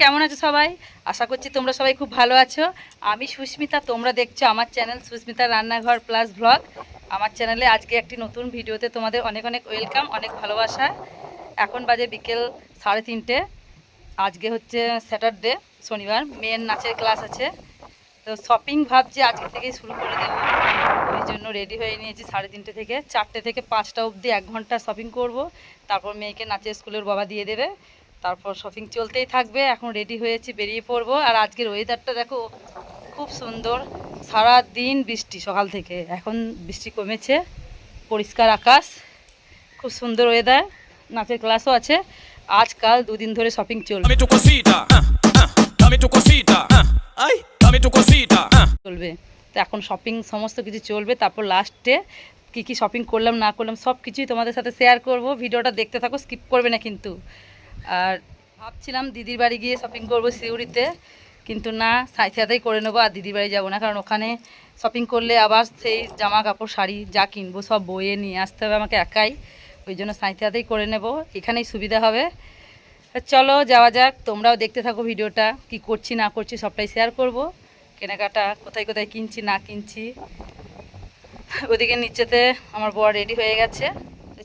কেমন আছো সবাই? আশা করছি তোমরা সবাই খুব ভালো আছো। আমি সুস্মিতা, তোমরা দেখছো আমার চ্যানেল সুস্মিতা রান্নাঘর প্লাস ব্লগ। আমার চ্যানেলে আজকে একটি নতুন ভিডিওতে তোমাদের অনেক অনেক ওয়েলকাম, অনেক ভালোবাসা। এখন বাজে বিকেল 3:30। আজকে হচ্ছে স্যাটারডে, শনিবার। মেয়ের নাচের ক্লাস আছে, তো শপিং ভাবছি আজকে থেকেই শুরু করে দেবো। ওই জন্য রেডি হয়ে নিয়েছি 3:30 থেকে 4টে থেকে 5টা অবধি 1 ঘন্টা শপিং করব। তারপর মেয়েকে নাচের স্কুলের বাবা দিয়ে দেবে, তারপর শপিং চলতেই থাকবে। এখন রেডি হয়েছি, বেরিয়ে পড়বো। আর আজকের ওয়েদারটা দেখো, খুব সুন্দর। সারা দিন বৃষ্টি সকাল থেকে, এখন বৃষ্টি কমেছে, পরিষ্কার আকাশ, খুব সুন্দর ওয়েদার। নাচের ক্লাসও আছে আজকাল, 2 দিন ধরে শপিং চলবে। তো এখন শপিং সমস্ত কিছু চলবে, তারপর লাস্টে কি কি শপিং করলাম না করলাম সব কিছুই তোমাদের সাথে শেয়ার করব। ভিডিওটা দেখতে থাকো, স্কিপ করবে না কিন্তু। আর ভাবছিলাম দিদির বাড়ি গিয়ে শপিং করব সিউড়িতে, কিন্তু না, সাথেই করে নেবো। আর দিদির বাড়ি যাবো না, কারণ ওখানে শপিং করলে আবার সেই জামা কাপড় শাড়ি যা কিনবো সব বয়ে নিয়ে আসতে হবে আমাকে একাই। ওই জন্য সাথেই করে নেব, এখানেই সুবিধা হবে। চলো যাওয়া যাক, তোমরাও দেখতে থাকো ভিডিওটা। কি করছি না করছি সবটাই শেয়ার করব। কেনাকাটা কোথায় কোথায় কিনছি না কিনছি। ওদিকে নিচেতে আমার বর রেডি হয়ে গেছে,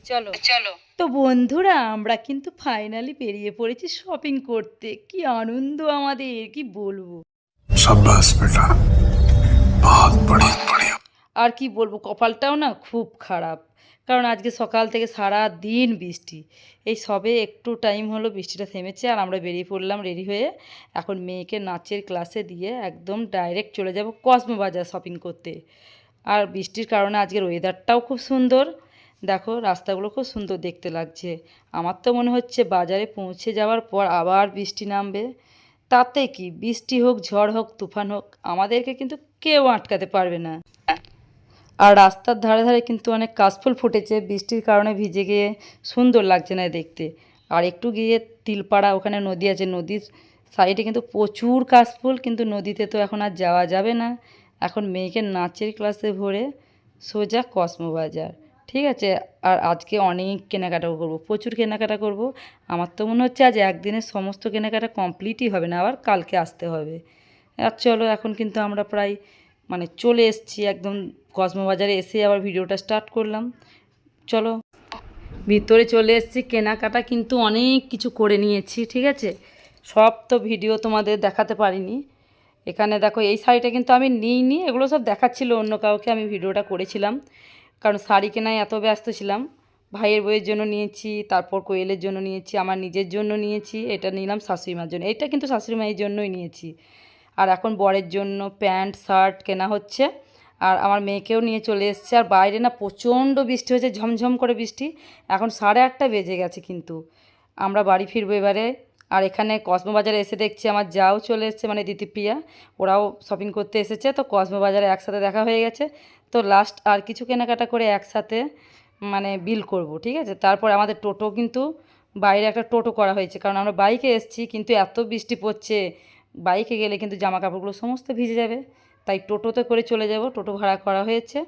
চলো চলো। তো বন্ধুরা, আমরা কিন্তু ফাইনালি বেরিয়ে পড়েছি শপিং করতে। কি আনন্দ আমাদের, কি বলবো। शाबाश बेटा, बहुत बढ़िया। আর কি বলবো, কপালটাও না খুব খারাপ, কারণ আজকে সকাল থেকে সারা দিন বৃষ্টি। এই সবে একটু টাইম হলো বৃষ্টিটা থেমেছে, আর আমরা বেরিয়ে পড়লাম রেডি হয়ে। এখন মেয়েকে নাচের ক্লাসে দিয়ে একদম ডাইরেক্ট চলে যাব কসমো বাজার শপিং করতে। আর বৃষ্টির কারণে আজকের ওয়েদারটাও খুব সুন্দর। দেখো রাস্তাগুলো খুব সুন্দর দেখতে লাগছে। আমার তো মনে হচ্ছে বাজারে পৌঁছে যাওয়ার পর আবার বৃষ্টি নামবে। তাতে কি, বৃষ্টি হোক, ঝড় হোক, তুফান হোক, আমাদেরকে কিন্তু কেউ আটকাতে পারবে না। আর রাস্তার ধারে ধারে কিন্তু অনেক কাশফুল ফুটেছে, বৃষ্টির কারণে ভিজে গিয়ে সুন্দর লাগছে না দেখতে। আর একটু গিয়ে তিলপাড়া, ওখানে নদী আছে, নদীর সাইডে কিন্তু প্রচুর কাশফুল, কিন্তু নদীতে তো এখন আর যাওয়া যাবে না। এখন মেয়েকে নাচের ক্লাসে ভরে সোজা কসমো বাজার, ঠিক আছে। আর আজকে অনেক কেনাকাটা করব, প্রচুর কেনাকাটা করব। আমার তো মনে হচ্ছে আজ একদিনের সমস্ত কেনাকাটা কমপ্লিটই হবে না, আবার কালকে আসতে হবে। আর চলো, এখন কিন্তু আমরা প্রায় চলে এসেছি একদম কসমো বাজারে। এসে আবার ভিডিওটা স্টার্ট করলাম। চলো, ভিতরে চলে এসেছি। কেনাকাটা কিন্তু অনেক কিছু করে নিয়েছি, ঠিক আছে। সব তো ভিডিও তোমাদের দেখাতে পারিনি। এখানে দেখো, এই শাড়িটা কিন্তু আমি নিইনি, এগুলো সব দেখাচ্ছিল অন্য কাউকে, আমি ভিডিওটা করেছিলাম কারণ শাড়ি কেনায় এত ব্যস্ত ছিলাম। ভাইয়ের বইয়ের জন্য নিয়েছি, তারপর কোয়েলের জন্য নিয়েছি, আমার নিজের জন্য নিয়েছি, এটা নিলাম শাশুড়ি মার জন্য, এটা কিন্তু শাশুড়ি মায়ের জন্যই নিয়েছি। আর এখন বরের জন্য প্যান্ট শার্ট কেনা হচ্ছে। আর আমার মেয়েকেও নিয়ে চলে এসছে। আর বাইরে না প্রচণ্ড বৃষ্টি হয়েছে, ঝমঝম করে বৃষ্টি। এখন 8:30 বেজে গেছে, কিন্তু আমরা বাড়ি ফিরবো এবারে। আর এখানে কসমো বাজারে এসে দেখছি আমার যাও চলে এসছে, দিতিপ্রিয়া, ওরাও শপিং করতে এসেছে। তো কসমো বাজারে একসাথে দেখা হয়ে গেছে। তো লাস্ট আর কিছু কেনাকাটা করে একসাথে বিল করব, ঠিক আছে। তারপর আমাদের টোটো কিন্তু বাইরে একটা টোটো করা হয়েছে, কারণ আমরা বাইকে এসেছি, কিন্তু এত বৃষ্টি পড়ছে, বাইকে গেলে কিন্তু জামা কাপড়গুলো সমস্ত ভিজে যাবে। তাই টোটোতে করে চলে যাব, টোটো ভাড়া করা হয়েছে।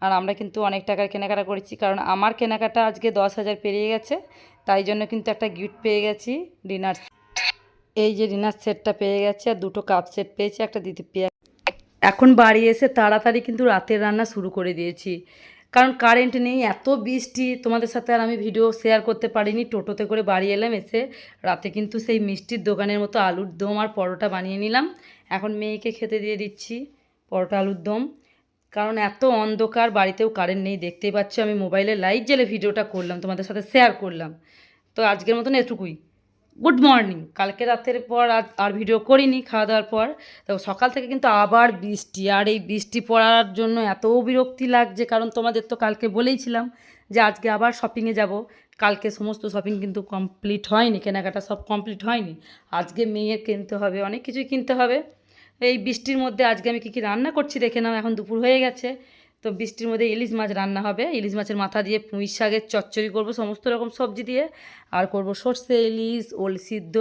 আর আমরা কিন্তু অনেক টাকার কেনাকাটা করেছি, কারণ আমার কেনাকাটা আজকে 10,000 পেরিয়ে গেছে। তাই জন্য কিন্তু একটা গিফট পেয়ে গেছি, ডিনার। এই যে ডিনার সেটটা পেয়ে গেছে, আর 2টো কাপ সেট পেয়েছি, একটা দিতে। এখন বাড়ি এসে তাড়াতাড়ি কিন্তু রাতের রান্না শুরু করে দিয়েছি, কারণ কারেন্ট নেই, এত বৃষ্টি। তোমাদের সাথে আর আমি ভিডিও শেয়ার করতে পারিনি। টোটোতে করে বাড়ি এলাম, এসে রাতে কিন্তু সেই মিষ্টির দোকানের মতো আলুর দম আর পরোটা বানিয়ে নিলাম। এখন মেয়েকে খেতে দিয়ে দিচ্ছি পরোটা আলুর দম, কারণ এত অন্ধকার, বাড়িতেও কারেন্ট নেই, দেখতেই পাচ্ছ। আমি মোবাইলে লাইট জ্বেলে ভিডিওটা করলাম, তোমাদের সাথে শেয়ার করলাম। তো আজকের মতন এটুকুই। Good morning. কালকে রাতের পর আর ভিডিও করিনি, খাওয়া দাওয়ার পর। তো সকাল থেকে কিন্তু আবার বৃষ্টি, আর এই বৃষ্টি পড়ার জন্য এত বিরক্তি লাগছে, কারণ তোমাদের তো কালকে বলেইছিলাম যে আজকে আবার শপিংয়ে যাব। কালকে সমস্ত শপিং কিন্তু কমপ্লিট হয়নি, কেনাকাটা সব কমপ্লিট হয়নি। আজকে মেয়ের কিনতে হবে, অনেক কিছুই কিনতে হবে। এই বৃষ্টির মধ্যে আজকে আমি কী কী রান্না করছি দেখে নাও। এখন দুপুর হয়ে গেছে, তো বৃষ্টির মধ্যে ইলিশ মাছ রান্না হবে। ইলিশ মাছের মাথা দিয়ে পুঁই শাকের চচ্চড়ি করব সমস্ত রকম সবজি দিয়ে। আর করব সর্ষে ইলিশ, ওল সিদ্ধ।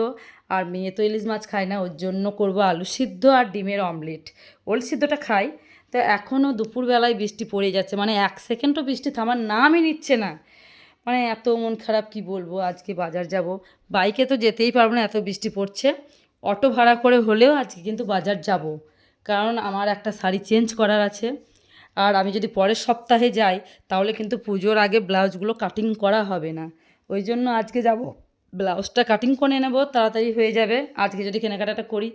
আর মেয়ে তো ইলিশ মাছ খায় না, ওর জন্য করব আলু সিদ্ধ আর ডিমের অমলেট। ওল সিদ্ধটা খাই। তো এখনও দুপুরবেলায় বৃষ্টি পড়ে যাচ্ছে, 1 সেকেন্ডও বৃষ্টি থামার নামই নিচ্ছে না। এত মন খারাপ, কি বলবো। আজকে বাজার যাব, বাইকে তো যেতেই পারবো না, এত বৃষ্টি পড়ছে। অটো ভাড়া করে হলেও আজকে কিন্তু বাজার যাব, কারণ আমার একটা শাড়ি চেঞ্জ করার আছে। আর আমি যদি পরের সপ্তাহে যাই তাহলে কিন্তু পুজোর আগে ব্লাউজগুলো কাটিং করা হবে না, ওই জন্য আজকে যাব, ব্লাউজটা কাটিং করে নেব, তাড়াতাড়ি হয়ে যাবে। আজকে যদি কেনাকাটাটা করি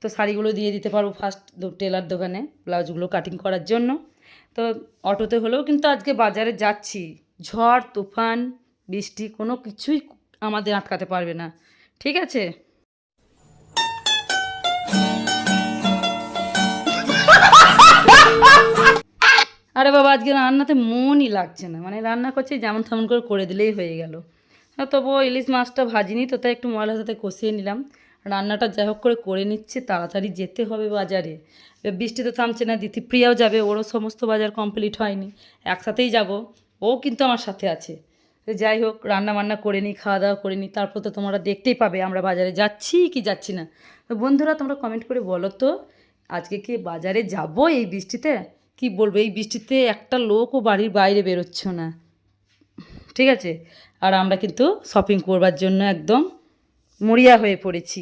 তো শাড়িগুলো দিয়ে দিতে পারবো ফার্স্ট টেলার দোকানে ব্লাউজগুলো কাটিং করার জন্য। তো অটোতে হলেও কিন্তু আজকে বাজারে যাচ্ছি। ঝড় তুফান বৃষ্টি কোনো কিছুই আমাদের আটকাতে পারবে না, ঠিক আছে? আরে বাবা, আজকে রান্নাতে মনই লাগছে না, মানে রান্না করছি যেমন তেমন করে করে দিলেই হয়ে গেল। তবুও ইলিশ মাছটা ভাজিনি তো, তাই একটু ময়লার সাথে কষিয়ে নিলাম। রান্নাটা যাই হোক করে নিচ্ছি, তাড়াতাড়ি যেতে হবে বাজারে। বৃষ্টি তো থামছে না, দিতিপ্রিয়াও যাবে, ওরও সমস্ত বাজার কমপ্লিট হয়নি, একসাথেই যাব। ও কিন্তু আমার সাথে আছে। তো যাই হোক, রান্না বান্না করে নিই, খাওয়া দাওয়া করে নিই, তারপর তো তোমরা দেখতেই পাবে আমরা বাজারে যাচ্ছি কি যাচ্ছি না। তো বন্ধুরা, তোমরা কমেন্ট করে বলো তো আজকে কি বাজারে যাব এই বৃষ্টিতে? কি বলবো, এই বৃষ্টিতে একটা লোকও বাড়ির বাইরে বেরোচ্ছ না, ঠিক আছে? আর আমরা কিন্তু শপিং করবার জন্য একদম মরিয়া হয়ে পড়েছি।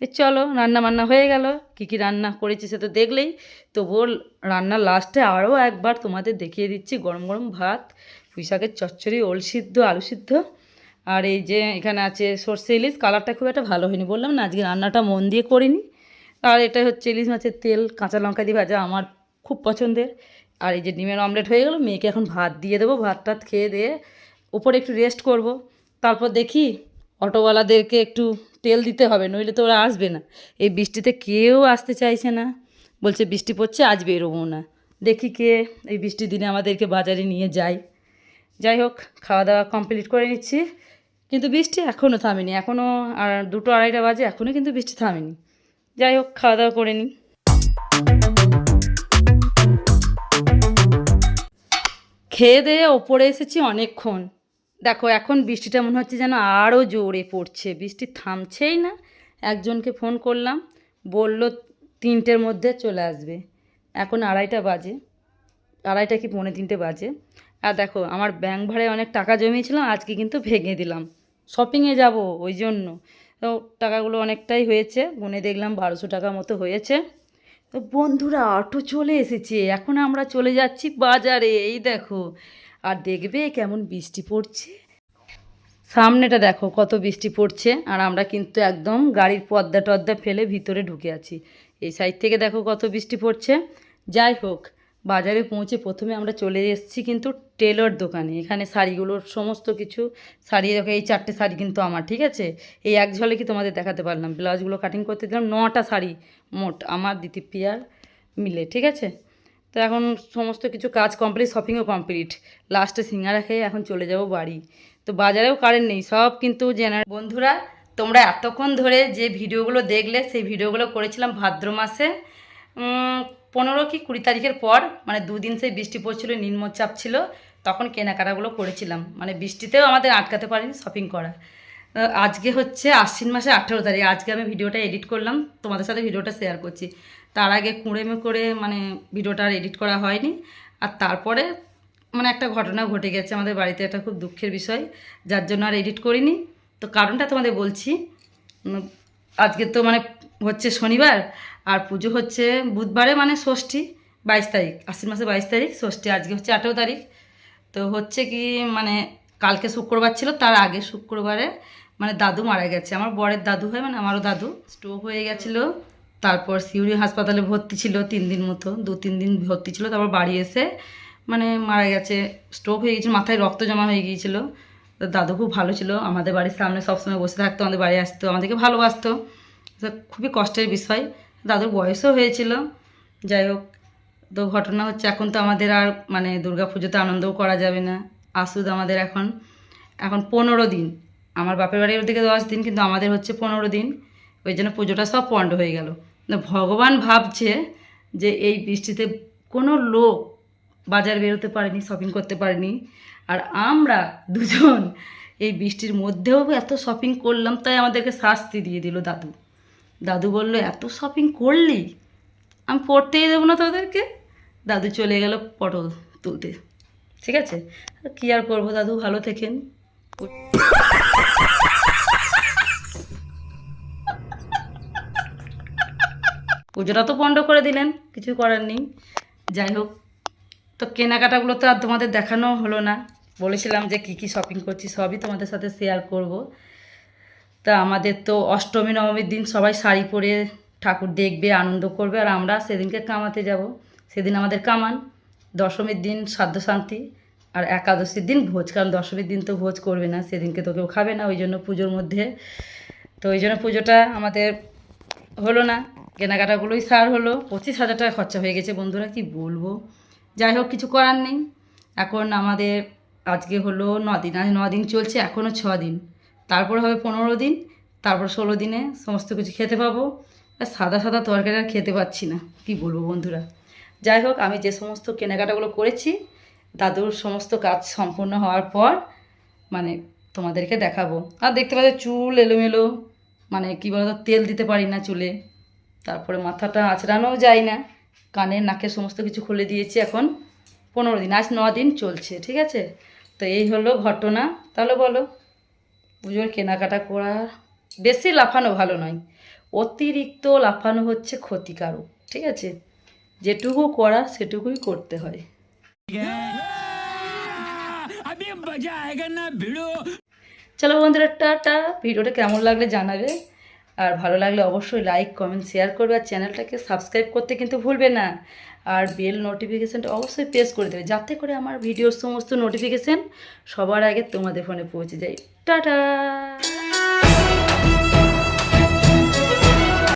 চলো, রান্না বান্না হয়ে গেল, কী কী রান্না করেছি সে তো দেখলেই। তবুও রান্না লাস্টে আরও একবার তোমাদের দেখিয়ে দিচ্ছি। গরম গরম ভাত, পুঁই শাকের চচ্চড়ি, ওল সিদ্ধ, আলু সিদ্ধ, আর এই যে এখানে আছে সর্ষে ইলিশ। কালারটা খুব একটা ভালো হয়নি, বললাম না আজকে রান্নাটা মন দিয়ে করিনি। আর এটা হচ্ছে ইলিশ মাছের তেল, কাঁচা লঙ্কা দিয়ে ভাজা, আমার খুব পছন্দের। আর এই যে ডিমের অমলেট হয়ে গেল, মেয়েকে এখন ভাত দিয়ে দেবো। ভাত টাত খেয়ে দিয়ে উপরে একটু রেস্ট করব, তারপর দেখি অটোওয়ালাদেরকে একটু তেল দিতে হবে, নইলে তো ওরা আসবে না। এই বৃষ্টিতে কেউ আসতে চাইছে না, বলছে বৃষ্টি পড়ছে আজ বেরোবো না। দেখি কে এই বৃষ্টির দিনে আমাদেরকে বাজারে নিয়ে যায়। যাই হোক, খাওয়া দাওয়া কমপ্লিট করে নিচ্ছি, কিন্তু বৃষ্টি এখনও থামেনি, এখনও আর 2-2:30 বাজে, এখনও কিন্তু বৃষ্টি থামেনি। যাই হোক, খাওয়া দাওয়া করে নিই। খেয়ে দিয়ে ওপরে এসেছি অনেকক্ষণ। দেখো এখন বৃষ্টিটা মনে হচ্ছে যেন আরও জোরে পড়ছে, বৃষ্টি থামছেই না। একজনকে ফোন করলাম, বলল 3টের মধ্যে চলে আসবে। এখন 2:30 বাজে, 2:30 কি 2:45 বাজে। আর দেখো, আমার ব্যাংক ভাড়ায় অনেক টাকা জমিয়েছিলাম, আজকে কিন্তু ভেঙে দিলাম। শপিংয়ে যাব ওই জন্য। তো টাকাগুলো অনেকটাই হয়েছে, গুনে দেখলাম 1200 টাকা মতো হয়েছে। তো বন্ধুরা, অটো চলে এসেছে, এখন আমরা চলে যাচ্ছি বাজারে। এই দেখো, আর দেখবে কেমন বৃষ্টি পড়ছে, সামনেটা দেখো কত বৃষ্টি পড়ছে। আর আমরা কিন্তু একদম গাড়ির পর্দা টর্দা ফেলে ভিতরে ঢুকে আছি। এই সাইড থেকে দেখো কত বৃষ্টি পড়ছে। যাই হোক, বাজারে পৌঁছে প্রথমে আমরা চলে এসেছি কিন্তু টেলর দোকানে। এখানে শাড়িগুলোর সমস্ত কিছু শাড়ি দেখো, এই 4টে শাড়ি কিন্তু আমার, ঠিক আছে? এই এক ঝলকে তোমাদের দেখাতে পারলাম। ব্লাউজগুলো কাটিং করতে দিলাম, 9টা শাড়ি মোট আমার দিতিপ্রিয়ার মিলে, ঠিক আছে? তো এখন সমস্ত কিছু কাজ কমপ্লিট, শপিংও কমপ্লিট। লাস্টে সিঙ্গারা খেয়ে এখন চলে যাব বাড়ি। তো বাজারেও কারেন্ট নেই, সব কিন্তু বন্ধুরা, তোমরা এতক্ষণ ধরে যে ভিডিওগুলো দেখলে সেই ভিডিওগুলো করেছিলাম ভাদ্র মাসে 15 কি 20 তারিখের পর, মানে 2 দিন সেই বৃষ্টি পড়ছিল, নিম্নচাপ ছিল, তখন কেনাকাটাগুলো করেছিলাম। মানে বৃষ্টিতেও আমাদের আটকাতে পারিনি শপিং করা। আজকে হচ্ছে আশ্বিন মাসে 18 তারিখ, আজকে আমি ভিডিওটা এডিট করলাম, তোমাদের সাথে ভিডিওটা শেয়ার করছি। তার আগে কুঁড়েমে করে মানে ভিডিওটা আর এডিট করা হয়নি। আর তারপরে মানে একটা ঘটনা ঘটে গেছে আমাদের বাড়িতে, এটা খুব দুঃখের বিষয়, যার জন্য আর এডিট করিনি। তো কারণটা তোমাদের বলছি। আজকে তো মানে হচ্ছে শনিবার, আর পুজো হচ্ছে বুধবারে, মানে ষষ্ঠী, 22 তারিখ, আশ্বিন মাসে 22 তারিখ ষষ্ঠী, আজকে হচ্ছে 18 তারিখ। তো হচ্ছে কি, মানে কালকে শুক্রবার ছিল, তার আগে শুক্রবারে মানে দাদু মারা গেছে। আমার বরের দাদু হয়, মানে আমারও দাদু স্ট্রোক হয়ে গেছিলো। তারপর সিউড়ি হাসপাতালে ভর্তি ছিল 3 দিন মতো, 2-3 দিন ভর্তি ছিল। তারপর বাড়ি এসে মানে মারা গেছে, স্ট্রোক হয়ে গিয়েছিল, মাথায় রক্ত জমা হয়ে গিয়েছিলো। তো দাদু খুব ভালো ছিল, আমাদের বাড়ির সামনে সবসময় বসে থাকতো, আমাদের বাড়ি আসতো, আমাদেরকে ভালোবাসতো। তো খুবই কষ্টের বিষয়, দাদুর বয়সও হয়েছিল। যাই হোক, তো ঘটনা হচ্ছে এখন তো আমাদের আর মানে দুর্গা পুজোতে আনন্দও করা যাবে না। আসুদ আমাদের এখন 15 দিন, আমার বাপের বাড়ির ওদিকে 10 দিন, কিন্তু আমাদের হচ্ছে 15 দিন। ওই জন্য পুজোটা সব পণ্ড হয়ে গেল। ভগবান ভাবছে যে এই বৃষ্টিতে কোনো লোক বাজার বেরোতে পারেনি, শপিং করতে পারেনি, আর আমরা দুজন এই বৃষ্টির মধ্যেও এত শপিং করলাম, তাই আমাদেরকে শাস্তি দিয়ে দিল দাদু। দাদু বলল, এত শপিং করলি, আমি পড়তেই দেবো না তোদেরকে। দাদু চলে গেল পটল তুলতে, ঠিক আছে? কী আর করবো, দাদু ভালো থেকেন। পুজোটা তো পণ্ড করে দিলেন, কিছু করার নেই। যাই হোক, তো কেনাকাটাগুলো তো আর তোমাদের দেখানো হলো না। বলেছিলাম যে কি কি শপিং করছি সবই তোমাদের সাথে শেয়ার করব। তা আমাদের তো অষ্টমী নবমীর দিন সবাই শাড়ি পরে ঠাকুর দেখবে, আনন্দ করবে, আর আমরা সেদিনকে কামাতে যাব। সেদিন আমাদের কামান। দশমীর দিন শ্রাদ্ধ শান্তি, আর একাদশীর দিন ভোজ, কারণ দশমীর দিন তো ভোজ করবে না, সেদিনকে তো কেউ খাবে না, ওই জন্য পুজোর মধ্যে। তো ওই জন্য পুজোটা আমাদের হলো না, কেনাকাটাগুলোই সার হলো। 25,000 টাকা খরচা হয়ে গেছে বন্ধুরা, কি বলবো। যাই হোক, কিছু করার নেই। এখন আমাদের আজকে হলো 9 দিন, আজ 9 দিন চলছে, এখনও 6 দিন, তারপর হবে 15 দিন, তারপর 16 দিনে সমস্ত কিছু খেতে পাবো। আর সাদা সাদা তরকারি আর খেতে পাচ্ছি না, কি বলবো বন্ধুরা। যাই হোক, আমি যে সমস্ত কেনাকাটাগুলো করেছি, দাদুর সমস্ত কাজ সম্পূর্ণ হওয়ার পর মানে তোমাদেরকে দেখাবো। আর দেখতে পাচ্ছ চুল এলোমেলো, মানে কী বলতো, তেল দিতে পারি না চুলে, তারপরে মাথাটা আঁচড়ানোও যায় না, কানের নাকের সমস্ত কিছু খুলে দিয়েছি। এখন 15 দিন, আজ 9 দিন চলছে, ঠিক আছে। তো এই হলো ঘটনা। তাহলে বলো, পুজোর কেনাকাটা করা বেশি লাফানো ভালো নয়, অতিরিক্ত লাফানো হচ্ছে ক্ষতিকারক, ঠিক আছে। যেটুকু করা সেটুকুই করতে হয়। চলো বন্ধুরা, টাটা। ভিডিওটা কেমন লাগলে জানাবে, আর ভালো লাগলে অবশ্যই লাইক কমেন্ট শেয়ার করবে, আর চ্যানেলটাকে সাবস্ক্রাইব করতে কিন্তু ভুলবে না। আর বেল নোটিফিকেশানটা অবশ্যই প্রেস করে দেবে, যাতে করে আমার ভিডিওর সমস্ত নোটিফিকেশান সবার আগে তোমাদের ফোনে পৌঁছে যায়। টাটা।